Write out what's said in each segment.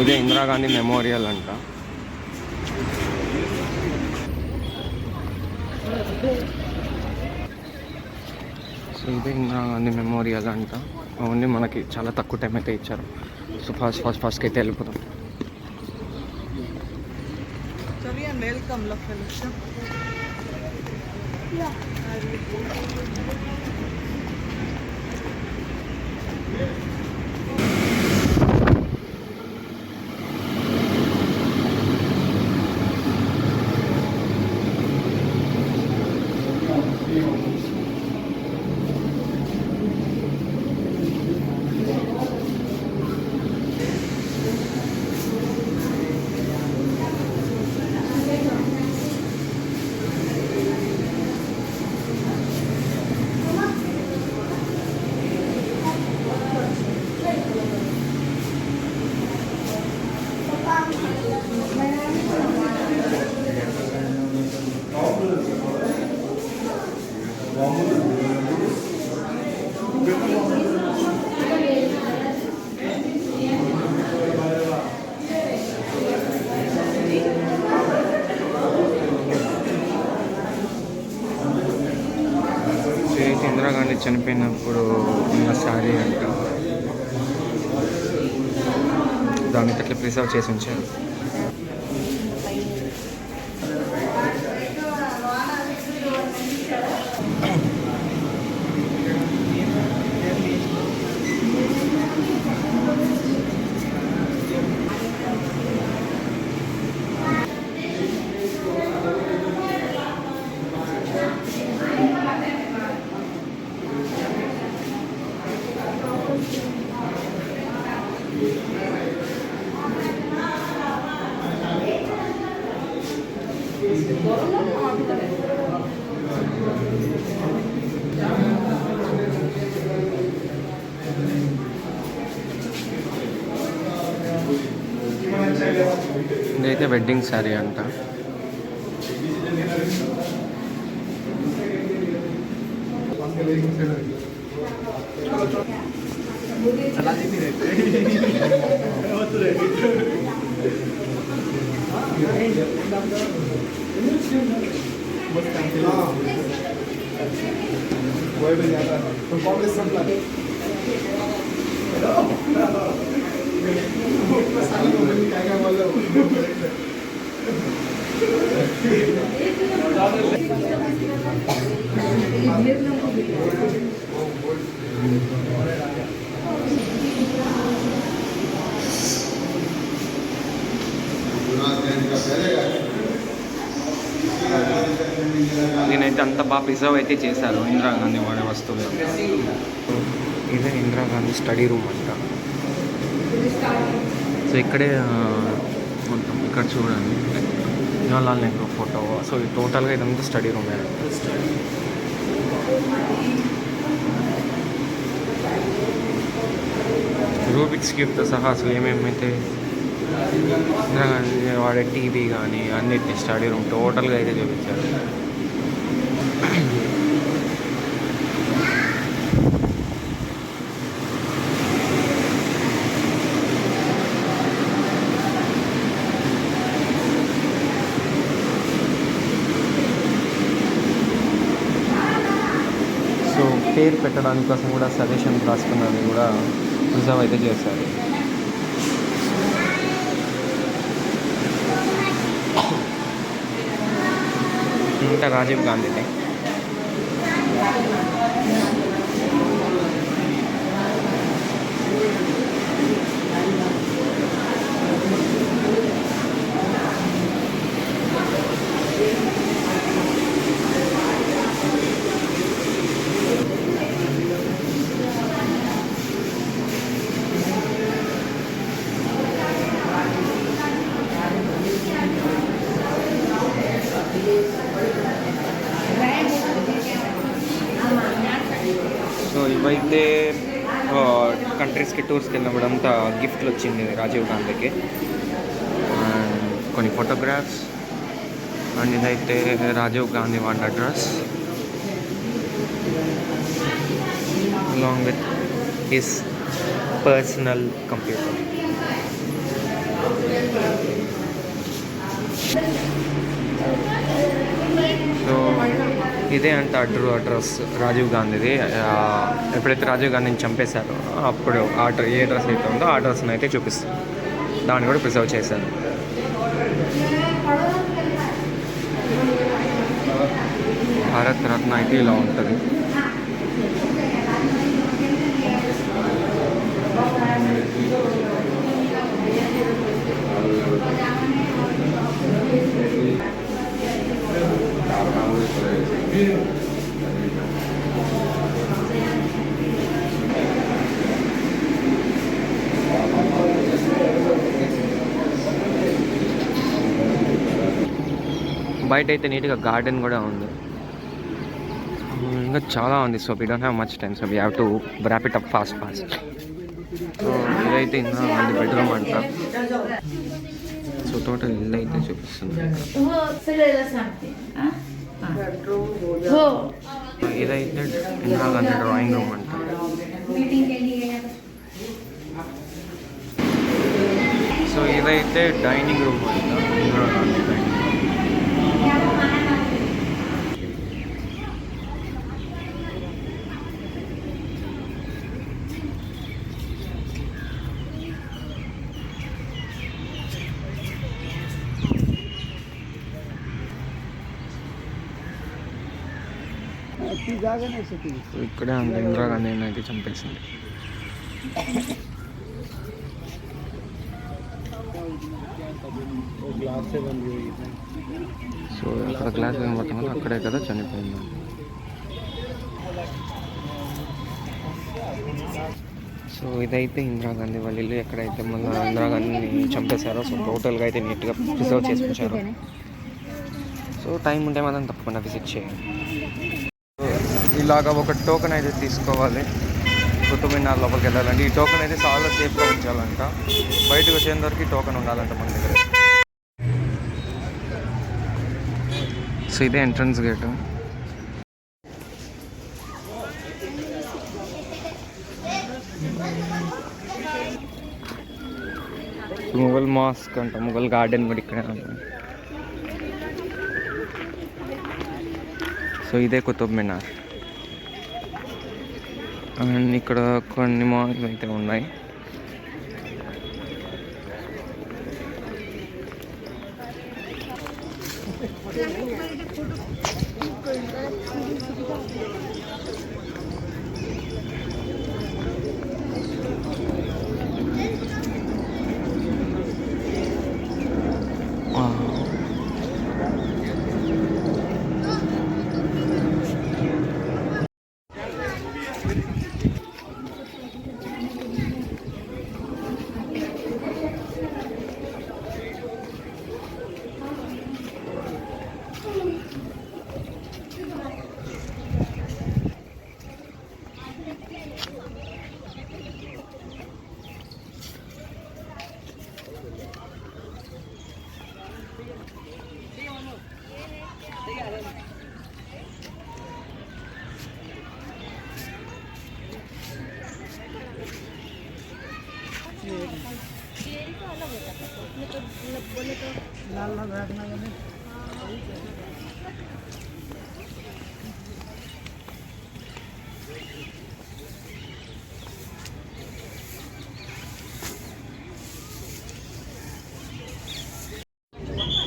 ఇదే ఇందిరాగాంధీ మెమోరియల్ అంట. సో ఇదే ఇందిరాగాంధీ మెమోరియల్ అంట. ఓన్లీ మనకి చాలా తక్కువ టైం అయితే ఇచ్చారు. సో ఫాస్ట్కి అయితే వెళ్ళిపోతాం. వెల్కమ్ ఇందిరాగాంధీ చనిపోయినప్పుడు ఉన్న శారీ అంట. దాన్ని అట్లా ప్రిజర్వ్ చేసి ఉంచారు. ఇదైతే వెడ్డింగ్ శారీ అంట. నేనైతే అంత బాగా ప్రిజర్వ్ అయితే చేశారు ఇందిరాగాంధీ వాడే వస్తువులు. ఇదే ఇందిరాగాంధీ స్టడీ రూమ్ అంట. సో ఇక్కడే మొత్తం ఇక్కడ చూడండి జవహర్లాల్ నెహ్రూ ఫోటో. సో ఈ టోటల్గా ఇదంతా స్టడీ రూమ్. రూబిక్స్ క్యూబ్తో సహా అసలు ఏమేమైతే ఇందిరాగాంధీ వాడే టీవీ కానీ అన్నిటిని స్టడీ రూమ్ టోటల్గా అయితే చూపించారు. సో పేరు పెట్టడానికి కోసం కూడా సజెషన్ రాసుకున్నది కూడా ప్రిజర్వ్ అయితే చేశారు. ఇంకా రాజీవ్ గాంధీది. సో ఇవైతే కంట్రీస్కి టూర్స్కి వెళ్ళినప్పుడు అంతా గిఫ్ట్లు వచ్చింది రాజీవ్ గాంధీకి. అండ్ కొన్ని ఫోటోగ్రాఫ్స్. అండ్ ఇదైతే రాజీవ్ గాంధీ వాడిన address along with his personal computer. So ఇదే అంట అడ్రస్ రాజీవ్ గాంధీది. ఎప్పుడైతే రాజీవ్ గాంధీని చంపేశారో అప్పుడు ఏ అడ్రస్ అయితే ఉందో ఆ అడ్రస్ని అయితే చూపిస్తుంది. దాన్ని కూడా ప్రిజర్వ్ చేశారు. భారత్ రత్న అయితే ఇలా ఉంటుంది. బయట అయితే నీట్గా గార్డెన్ కూడా ఉంది. ఇంకా చాలా ఉంది. So we don't have much time. So we have to wrap it up fast. So ఇదైతే ఇంకా ఉంది బెడ్రూమ్ అంట. సో టోటల్ ఇల్లు అయితే చూపిస్తుంది. ఇదైతే ఇందిరాగాంధీ డ్రాయింగ్ రూమ్ అంట. సో ఇదైతే డైనింగ్ రూమ్ అంట. Indira Gandhi dining room. ఇక్కడే ఉంది ఇందిరాగాంధీ అయితే చంపేసింది. సో అక్కడ గ్లాస్ కనబడుతుంది, అక్కడే కదా చనిపోయింది. సో ఇదైతే ఇందిరాగాంధీ వాళ్ళ ఇల్లు. ఎక్కడైతే మళ్ళీ ఇందిరాగాంధీని చంపేశారో సో టోటల్గా అయితే నీట్గా ప్రిజర్వ్ చేసుకుంటారు. సో టైం ఉంటే మాత్రం తప్పకుండా విజిట్ చేయండి. ఇలాగా ఒక టోకెన్ అయితే తీసుకోవాలి కుతుబ్ మినార్ లోపలికి వెళ్ళాలండి. ఈ టోకెన్ అయితే చాలా సేఫ్గా ఉంచాలంట. బయటకు వచ్చేంత వరకు టోకెన్ ఉండాలంట మన దగ్గర. సో ఇదే ఎంట్రన్స్ గేటు. ముఘల్ మాస్క్ అంట, ముఘల్ గార్డెన్ కూడా ఇక్కడే ఉంది. సో ఇదే కుతుబ్ మినార్. అండ్ ఇక్కడ కొన్ని మాల్స్ అయితే ఉన్నాయి.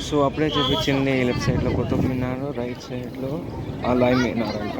సో అప్పుడే చూపించింది లెఫ్ట్ సైడ్లో కుతుబ్ మినార్, రైట్ సైడ్లో అలై మినార్ అంట.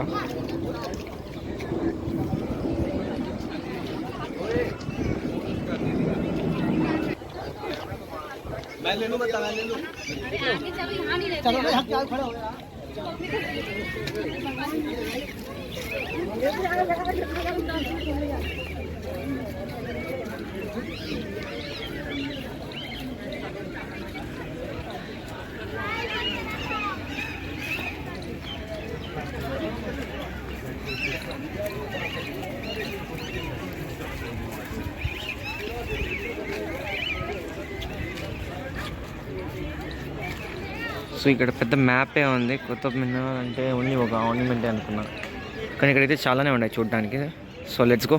సో ఇక్కడ పెద్ద మ్యాపే ఉంది. కుతుబ్ మినార్ అంటే ఓన్లీ ఒక ఆర్నమెంటే అనుకున్నా, కానీ ఇక్కడైతే చాలానే ఉన్నాయి చూడడానికి. So let's go.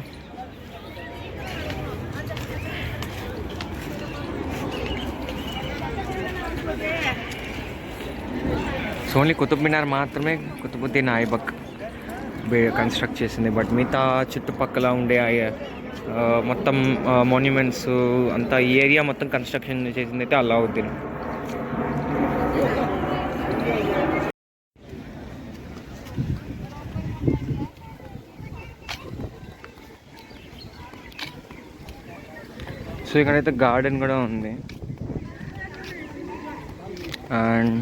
So only Qutub Minar మాత్రమే కుతుబుద్దీన్ ఐబక్ కన్స్ట్రక్ట్ చేసింది. బట్ మిగతా చుట్టుపక్కల ఉండే మొత్తం మాన్యుమెంట్స్ అంతా ఈ ఏరియా మొత్తం కన్స్ట్రక్షన్ చేసింది అయితే అలావుద్దీన్. సో ఇక్కడైతే గార్డెన్ కూడా ఉంది. అండ్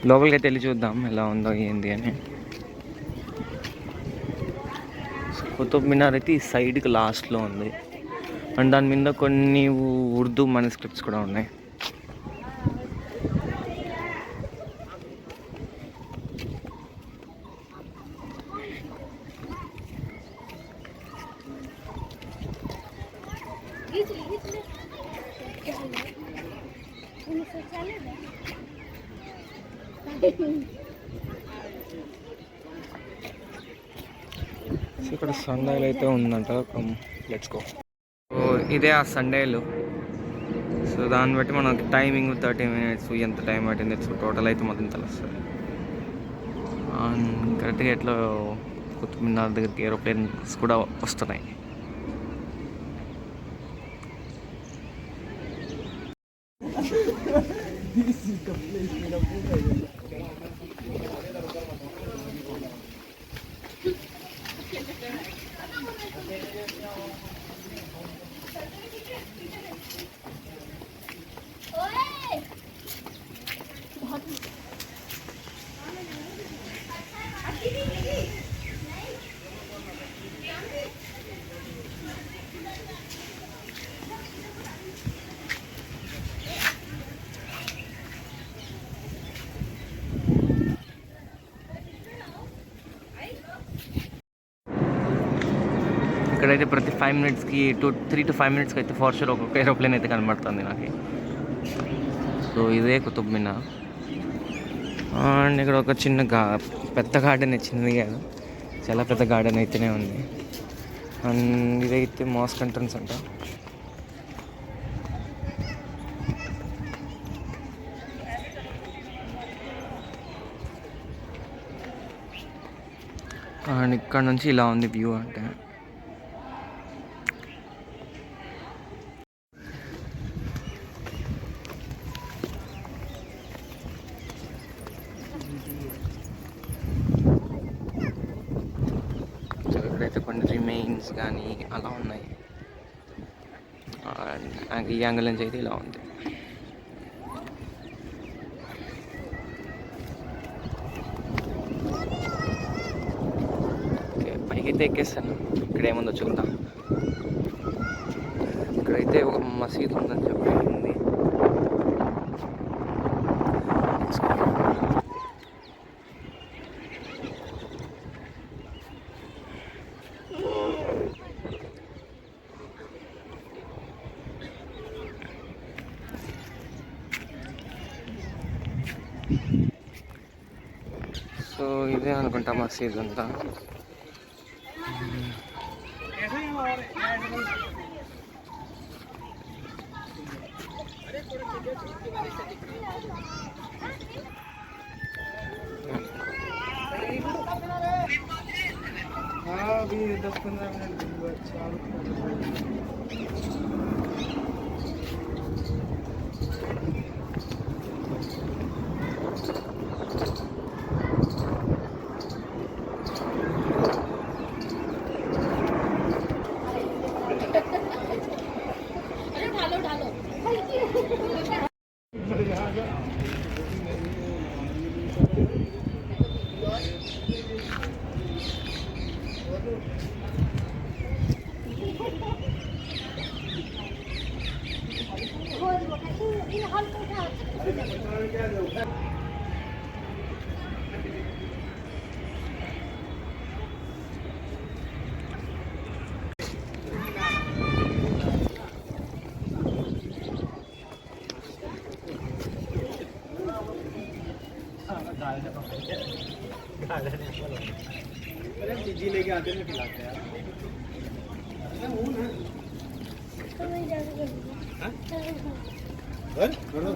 లోపలికి అయితే వెళ్ళి చూద్దాం ఎలా ఉందో ఏంది అని. కుతుబ్ మినార్ అయితే ఈ సైడ్కి లాస్ట్లో ఉంది. అండ్ దాని మీద కొన్ని ఉర్దూ మనస్క్రిప్ట్స్ కూడా ఉన్నాయి. సో ఇక్కడ సండేలు అయితే ఉందంట. Let's go. సో ఇదే ఆ సండేలు. సో దాన్ని బట్టి మనకి టైమింగ్ 30 minutes ఎంత టైం పట్టింది. సో టోటల్ అయితే మొత్తం తెలుస్తుంది. కరెక్ట్గా ఎట్లా కుతుబ్ మినార్ దగ్గరికి ఏరోప్లేన్స్ కూడా వస్తున్నాయి. ఇక్కడైతే ప్రతి 5 minutesకి 3 to 5 minutesకి అయితే ఫార్ షూర్ ఒక్కొక్క ఏరోప్లేన్ అయితే కనబడుతుంది నాకు. సో ఇదే కుతుబ్ మినార్. అండ్ ఇక్కడ ఒక చిన్న పెద్ద గార్డెన్, చిన్నది కాదు, చాలా పెద్ద గార్డెన్ అయితేనే ఉంది. అండ్ ఇదైతే మాస్క్ ఎంట్రన్స్ అంట. అండ్ ఇక్కడ నుంచి ఇలా ఉంది వ్యూ. అంటే ఇక్కడైతే కొన్ని రిమైన్స్ కానీ అలా ఉన్నాయి. ఈ యాంగిల్ నుంచి అయితే ఇలా ఉంది. పైకి అయితే ఎక్కేస్తాను. ఇక్కడ ఏముందో చూద్దాం. ఇక్కడైతే ఒక మసీద్ ఉందని చెప్పింది. సో ఇదే అనుకుంటా మసీద్ అంతా. अभी 10-15 मिनट चालू. अरे जी लेके आते हैं खिलाते हैं यार।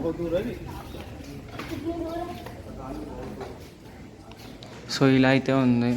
बहुत दूर है। సో ఇలా అయితే ఉంది.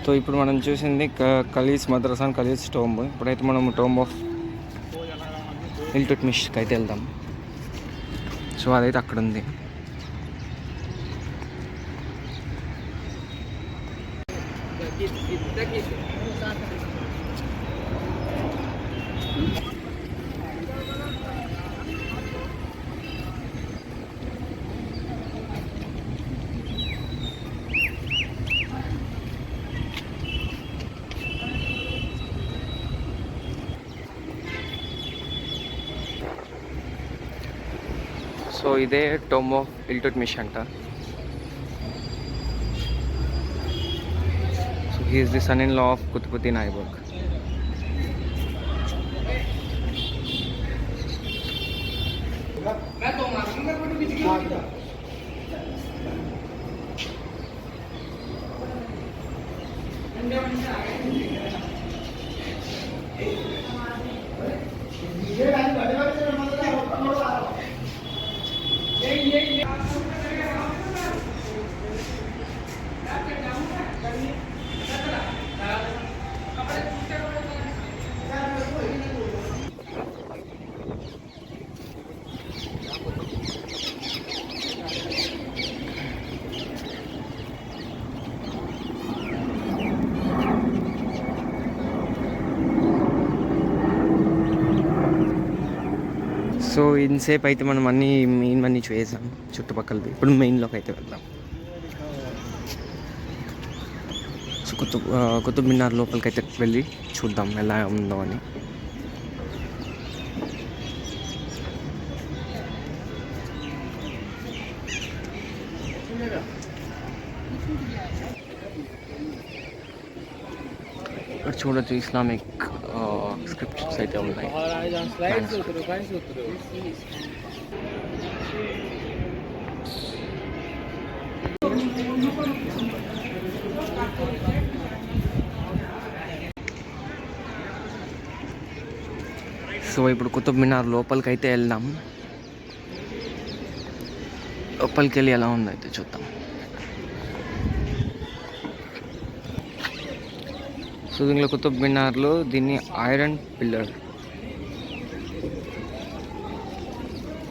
సో ఇప్పుడు మనం చూసింది Khaleej madrasa and Khaleej tomb. ఇప్పుడైతే మనం టోంబ్ ఆఫ్ ఇల్టుట్మిష్కి అయితే వెళ్దాం. సో అదైతే అక్కడ ఉంది. సో ఇదే టోంబ్ ఆఫ్ ఇల్టుట్మిష్ అంట. So he is the son in law of Qutbuddin Aibak. So ఇన్సేపు అయితే మనం మెయిన్ చూసాం చుట్టుపక్కల. ఇప్పుడు మెయిన్లోకి అయితే వెళ్దాం. సో కుతుబ్ మినార్ లోపలికి అయితే వెళ్ళి చూద్దాం ఎలా ఉందో అని. ఇక్కడ చూడొచ్చు ఇస్లామిక్ స్క్రిప్ట్స్ అయితే ఉన్నాయి. సో ఇప్పుడు కుతుబ్ మినార్ లోపలికి అయితే వెళ్దాం. లోపలికి వెళ్ళి ఎలా ఉందో అయితే చూద్దాం. సో దీనిలో కుతుబ్ మినార్లో దీన్ని ఐరన్ పిల్లర్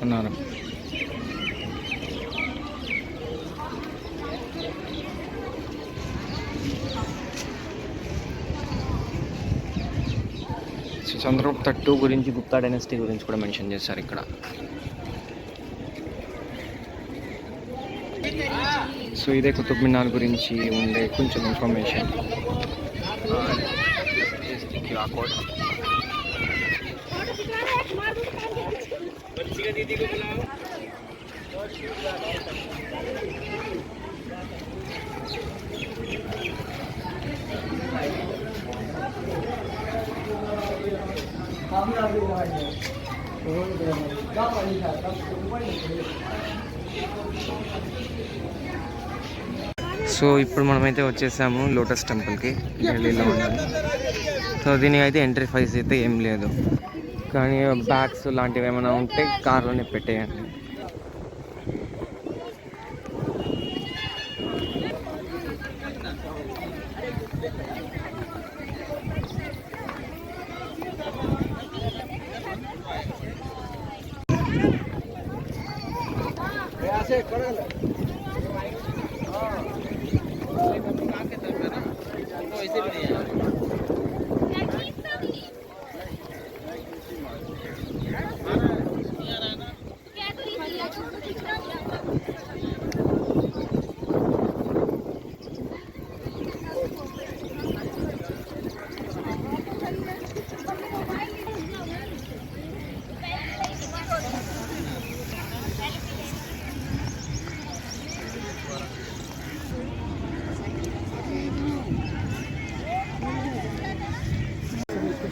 అన్నారు. చంద్రగుప్త II గురించి, గుప్తా డైనస్టీ గురించి కూడా మెన్షన్ చేశారు ఇక్కడ. సో ఇదే కుతుబ్ మినార్ గురించి ఉండే కొంచెం ఇన్ఫర్మేషన్. సో ఇప్పుడు మనమైతే వచ్చేసాము లోటస్ టెంపుల్కి, ఢిల్లీలో ఉన్నది. సో దీనికి అయితే ఎంట్రీ ఫీజు అయితే ఏం లేదు, కానీ బ్యాగ్స్ లాంటివి ఏమైనా ఉంటే కార్లోనే పెట్టేయండి.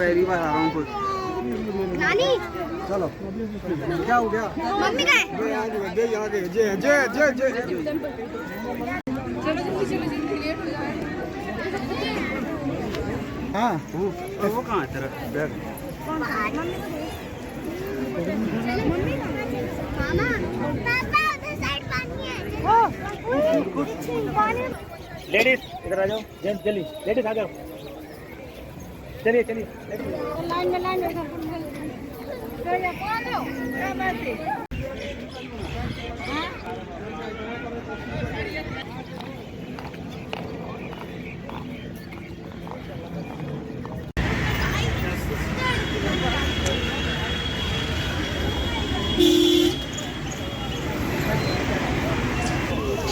पहली बार आ रहा हूँ खुद। नानी चलो क्या हो गया? मम्मी का है। दे आगे जय जय जय जय। हाँ वो कहाँ है तेरा बैग? मामा पापा उधर साइड पानी है। पानी लेडीज इधर आ जाओ, जेंट्स जल्दी, लेडीज आ जाओ, चलिए चलिए। लाइन में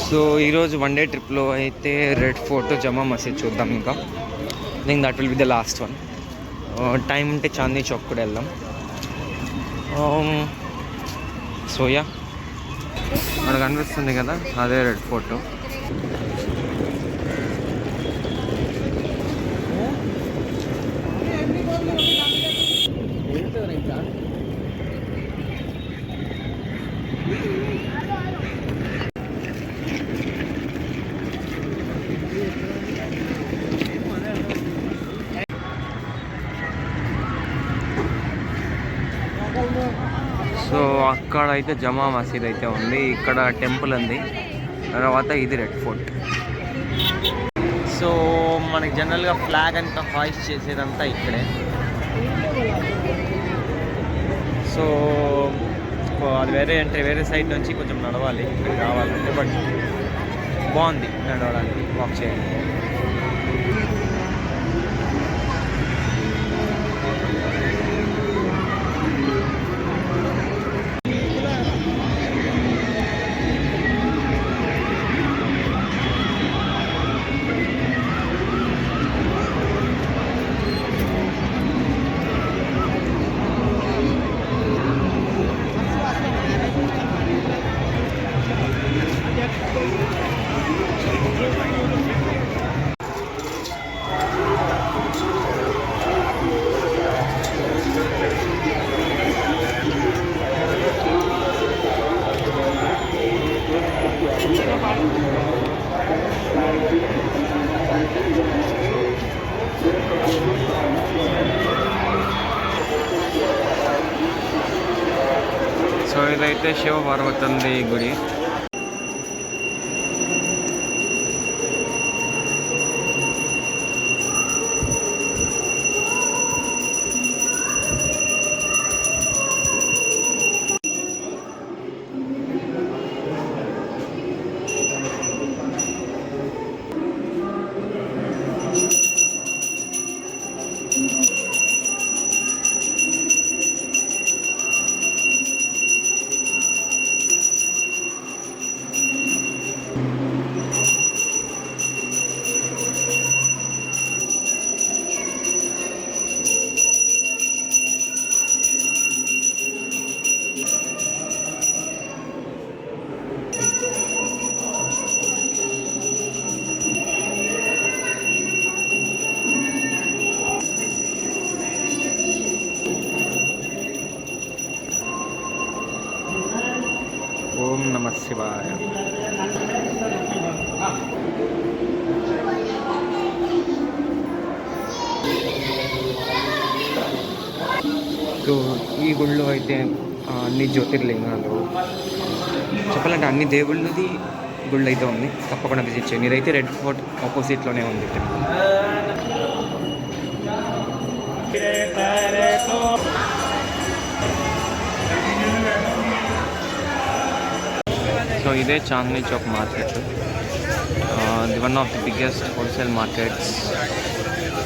సో ఈరోజు వన్ డే ట్రిప్లో అయితే రెడ్ ఫోర్ట్ జమా మసీద్ చూద్దాం. ఇంకా think that will be the last one. Time ఉంటే చాందీ చౌక్ కూడా వెళ్దాం. సో యా, మనకు కనిపిస్తుంది కదా అదే రెడ్ ఫోర్ట్. సో అక్కడ అయితే జమా మసీద్ అయితే ఉంది, ఇక్కడ టెంపుల్ ఉంది, తర్వాత ఇది రెడ్ ఫోర్ట్. సో మనకి జనరల్గా ఫ్లాగ్ అంతా హాయిస్ట్ చేసేదంతా ఇక్కడే. సో అది వేరే సైడ్ నుంచి కొంచెం నడవాలి ఇక్కడికి రావాలంటే, బట్ బాగుంది నడవడానికి, వాక్ చేయండి. సో ఇదైతే శివ పార్వతి గుడి. ఓం నమ శివాయ. సో ఈ గుళ్ళో అయితే అన్ని జ్యోతిర్లింగాలు, చెప్పాలంటే అన్ని దేవుళ్ళది గుళ్ళు అయితే ఉంది, తప్పకుండా విజిట్ చేయండి. ఇదైతే రెడ్ ఫోర్ట్ ఆపోజిట్లోనే ఉంది టెంపుల్. సో ఇదే Chandni Chowk market, the one of the biggest wholesale markets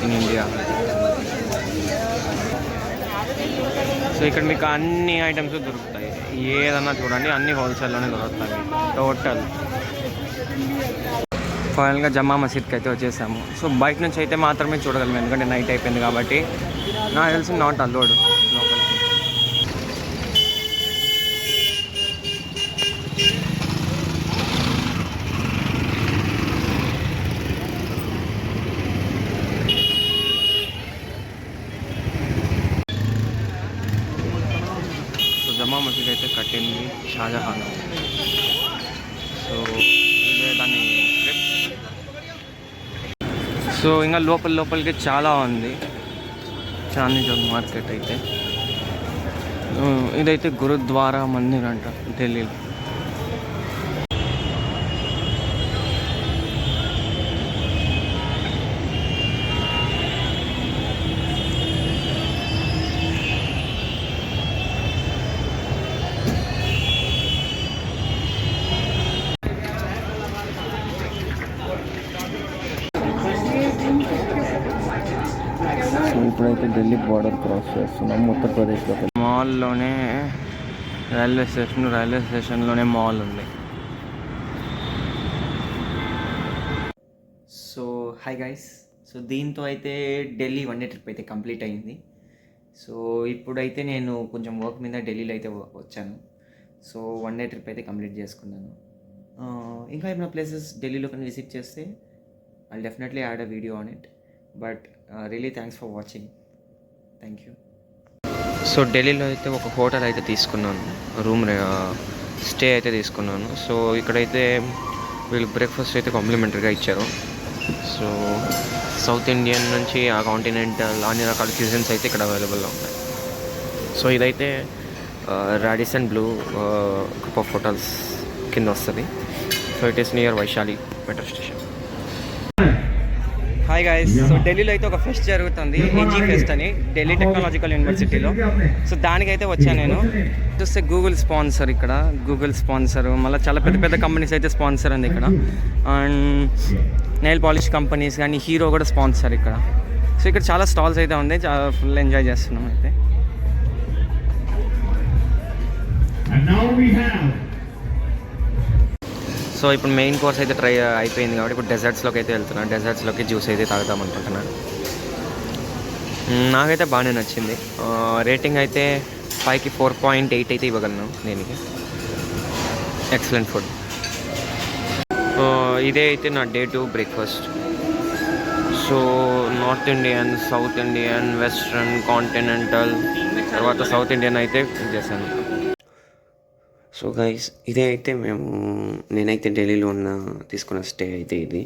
in India. So ఇక్కడ మీకు అన్ని ఐటమ్స్ దొరుకుతాయి, ఏదన్నా చూడండి అన్ని హోల్సేల్లోనే దొరుకుతాయి టోటల్. ఫైనల్గా జమా మసీద్కి అయితే వచ్చేసాము. సో బయట నుంచి అయితే మాత్రమే చూడగలం, ఎందుకంటే నైట్ అయిపోయింది కాబట్టి. నాకు తెలిసి నాట్ అల్లోడ్ లోపలికి. జామా మసీద్ అయితే కట్టింది షాజహాన్. సో ఇదే దాని ట్రిప్. సో ఇంకా లోపలికి చాలా ఉంది. చాందనీ చౌక్ మార్కెట్ అయితే. ఇదైతే గురుద్వారా మందిర్ అంట ఢిల్లీలో. ఇప్పుడైతే ఢిల్లీ బార్డర్ క్రాస్ చేస్తున్నాం ఉత్తరప్రదేశ్లో. మాల్లోనే రైల్వే స్టేషన్లోనే మాల్ ఉంది. So hi guys. సో దీంతో అయితే ఢిల్లీ వన్ డే ట్రిప్ అయితే కంప్లీట్ అయింది. సో ఇప్పుడైతే నేను కొంచెం వర్క్ మీద ఢిల్లీలో అయితే వచ్చాను. సో వన్ డే ట్రిప్ అయితే కంప్లీట్ చేసుకున్నాను. ఇంకా ఏమైనా ప్లేసెస్ ఢిల్లీలో కానీ విజిట్ చేస్తే I'll definitely add a video on it. But really thanks for watching. Thank you. So ఢిల్లీలో అయితే ఒక హోటల్ అయితే తీసుకున్నాను, రూమ్ స్టే అయితే తీసుకున్నాను. సో ఇక్కడైతే వీళ్ళు బ్రేక్ఫాస్ట్ అయితే కాంప్లిమెంటరీగా ఇచ్చారు. సో సౌత్ ఇండియన్ నుంచి ఆ కాంటినెంటల్ అన్ని రకాల క్యూజిన్స్ అయితే ఇక్కడ అవైలబుల్గా ఉన్నాయి. సో ఇదైతే Radisson Blu group of hotels కింద వస్తుంది. So it is near Vaishali metro station. Hi guys. So ఢిల్లీలో అయితే ఒక ఫెస్ట్ జరుగుతుంది, ఏజీ ఫెస్ట్ అని, ఢిల్లీ టెక్నాలజికల్ యూనివర్సిటీలో. సో దానికైతే వచ్చాను నేను. చూస్తే గూగుల్ స్పాన్సర్, ఇక్కడ గూగుల్ స్పాన్సర్, మళ్ళీ చాలా పెద్ద పెద్ద కంపెనీస్ అయితే స్పాన్సర్ ఉంది ఇక్కడ. అండ్ నెయిల్ పాలిష్ కంపెనీస్ కానీ హీరో కూడా స్పాన్సర్ ఇక్కడ. సో ఇక్కడ చాలా స్టాల్స్ అయితే ఉంది, చాలా ఫుల్ ఎంజాయ్ చేస్తున్నాం అయితే. సో ఇప్పుడు మెయిన్ కోర్స్ అయితే ట్రై అయిపోయింది కాబట్టి ఇప్పుడు డెజర్ట్స్లోకి అయితే వెళ్తున్నాను. డెజర్ట్స్లోకి జ్యూస్ అయితే తాగుదాం అనుకుంటున్నాను. నాకైతే బాగానే నచ్చింది. రేటింగ్ అయితే 5కి 4.8 అయితే ఇవ్వగలను దీనికి. Excellent food. ఇదే అయితే నా day 2 breakfast. So north Indian, south Indian, western, continental, తర్వాత సౌత్ ఇండియన్ అయితే చేశాను. సో గైస్, ఇదే అయితే నేనైతే ఢిల్లీలో తీసుకున్న స్టే అయితే ఇది.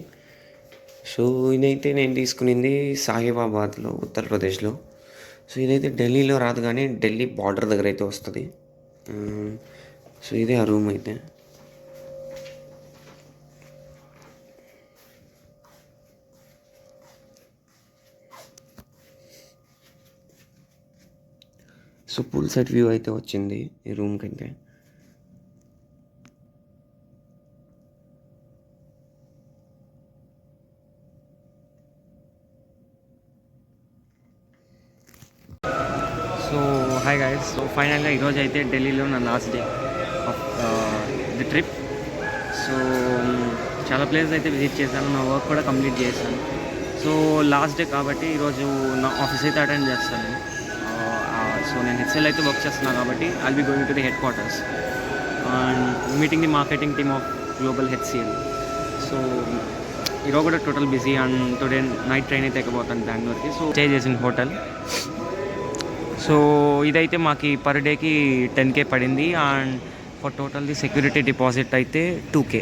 సో ఇదైతే నేను తీసుకునింది సాహిబాబాద్లో, ఉత్తరప్రదేశ్లో. సో ఇదైతే ఢిల్లీలో రాదు కానీ ఢిల్లీ బార్డర్ దగ్గర అయితే వస్తుంది. సో ఇదే ఆ రూమ్ అయితే. సో పూల్ సైడ్ వ్యూ అయితే వచ్చింది ఈ రూమ్కి అయితే. So hi guys. సో ఫైనల్గా ఈరోజు అయితే ఢిల్లీలో నా last day of the trip. So చాలా ప్లేసెస్ అయితే విజిట్ చేశాను, నా వర్క్ కూడా కంప్లీట్ చేశాను. సో లాస్ట్ డే కాబట్టి ఈరోజు నా ఆఫీస్ అయితే అటెండ్ చేస్తాను. సో నేను హెచ్ఎల్ అయితే వర్క్ చేస్తున్నాను కాబట్టి I'll be going to the head quarters and meeting the marketing team of global HCl. So ఈరోజు కూడా total busy. And today night train అయితే ఎక్కబోతాను బెంగళూరుకి. సో స్టే చేసిన హోటల్. సో ఇదైతే మాకు పర్ డేకి 10K పడింది. And for total the security deposit అయితే 2K.